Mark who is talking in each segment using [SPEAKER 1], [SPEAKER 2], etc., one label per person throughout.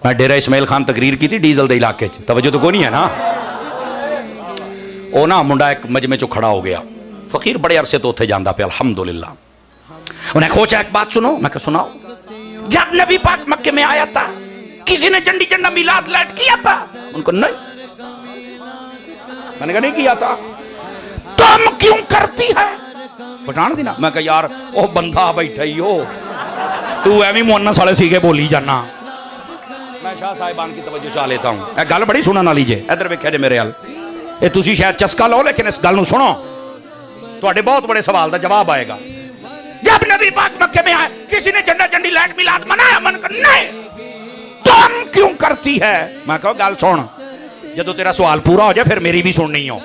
[SPEAKER 1] मैं डेरा इस्माइल खान तकरीर की थी डीजल के इलाके च, तवज्जो तो कोई नहीं है ना। वो ना मुंडा एक मजमे चो खड़ा हो गया, फकीर बड़े अरसे तो उत्थे जांदा पे अल्हम्दुलिल्लाह। उन्हें खोचा एक बात सुनो, मैं कहा सुनाओ। जब नबी पाक मक्के में आया था किसी ने झंडी झंडा मिलाद लाट किया था? उनको नहीं, मैंने कहा नहीं किया था। तुम क्यों करती है? पठान दी ना। मैं कहा यार ओ बंदा बैठा ही हो, तू एवं मुन्ना साले सीखे बोली जाना। मैं शाह साहिबान की तवज्जो चाह लेता हूं। ए गल बड़ी सुनने वाली जे, इधर वेख्या जे मेरे हाल। ये तुसी शायद चस्का लो, लेकिन इस गल नूं सुनो, तुहाडे बहुत बड़े सवाल का जवाब आएगा। जब नबी पाक मक्के में आए किसी ने झंडा झंडी लाट मिलाद मनाया? मन कर नहीं। तुम क्यों करती है? मैं कहा गल सुन, जदों तेरा सवाल पूरा हो जाए फिर मेरी भी सुननी हो।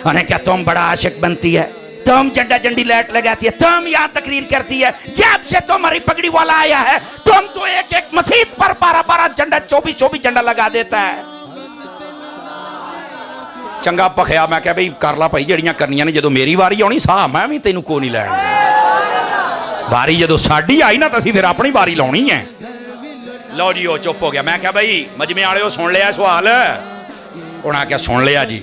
[SPEAKER 1] उन्हें क्या तुम बड़ा आशिक बनती है, तुम झंडा झंडी लाइट लगाती है, तुम यहाँ तकरीर करती है। जब से तुम्हारी पगड़ी वाला आया है तुम तो एक एक मस्जिद पर 12-12 झंडा 24-24 झंडा लगा देता है। चंगा पखया। मैं क्या भाई कर ला भाई जड़ियां करनियां ने, जो मेरी वारी आनी साह मैं भी तेन को नहीं लैन, वारी जो साड़ी आई ना तो असीं फिर अपनी वारी लानी है। लो जी वो चुप हो गया। मैं क्या भाई मजमे वाले सुन लिया सवाल? उन्हें क्या सुन लिया जी।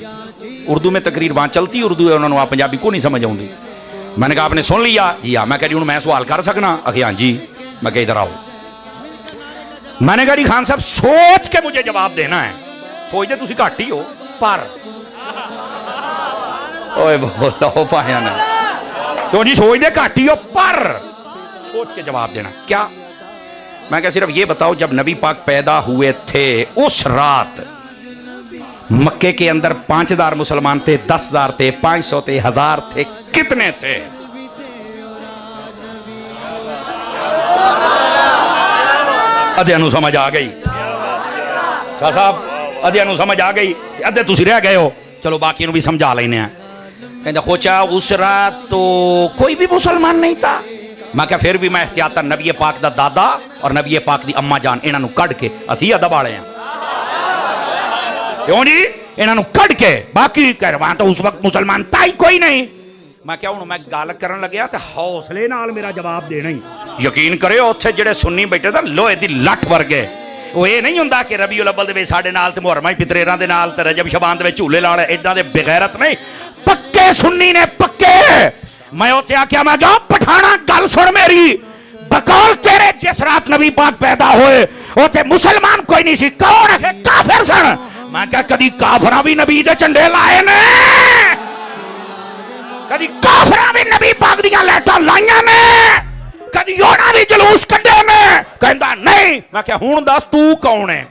[SPEAKER 1] उर्दू में तकरीर वहां चलती उर्दू है, उन्होंने पंजाबी को नहीं समझ आती। मैंने कहा आपने सुन लिया? जी हाँ। मैं कह रही हूँ मैं सवाल कर सकना? अखे हाँ जी। मैं कहा इधर आओ। मैंने कहा जी खान साहब सोच के मुझे जवाब देना है। सोचते तुम घट ही हो पर ओए बोलो पाया ना तो जी सोचते घट ही हो पर सोच के जवाब देना। क्या? मैं क्या सिर्फ ये बताओ जब नबी पाक पैदा हुए थे उस रात मक्के के अंदर 5000 मुसलमान थे, 10,000 थे, 500 थे, 1000 थे, कितने थे? अध्यानु समझ आ गई शाह साहब, अध्यानु समझ आ गई। अद्धे तुसी रह गए हो, चलो बाकी भी समझा लेने। कहते खोचा उस रात तो कोई भी मुसलमान नहीं था। मैं क्या फिर भी मैं एहतियातन नबी पाक दा दादा और नबी पाक दी अम्मा जान इन्हां नूं कढ के असीं अदब वाले हैं। क्यों जी? इन्हां कढ़ के बाकी कर वहां तो उस वक्त मुसलमान था ही कोई नहीं। मैं क्या हूं मैं गल करन लग्या ते हौसले नाल मेरा जवाब देना ही। यकीन करियो उत्थे जेड़े सुन्नी बैठे थे लोहे दी लठ वर्गे। वो ये नहीं हुंदा कि रबीउल अव्वल दे विच साडे नाल ते मुहर्रम पितरेरां दे नाल ते रजब शबान दे विच झूले लाल एडां दे बेगैरत नहीं। पक्के सुन्नी ने पक्के। मैं उत्थे आख्या मैं जा पठाना गल सुन मेरी, बकौल तेरे जिस रात नबी पाक पैदा होए उत्थे मुसलमान कोई नहीं सी। कौन है? काफिर सन। मैं क्या कदी काफरा भी नबी दे झंडे लाए ने? कदी काफरा भी नबी पाक दियां लाइटां लाइयां ने? कदी ओना भी जुलूस कड्डे ने? कहंदा नहीं। मैं क्या हुण दस तू कौन है?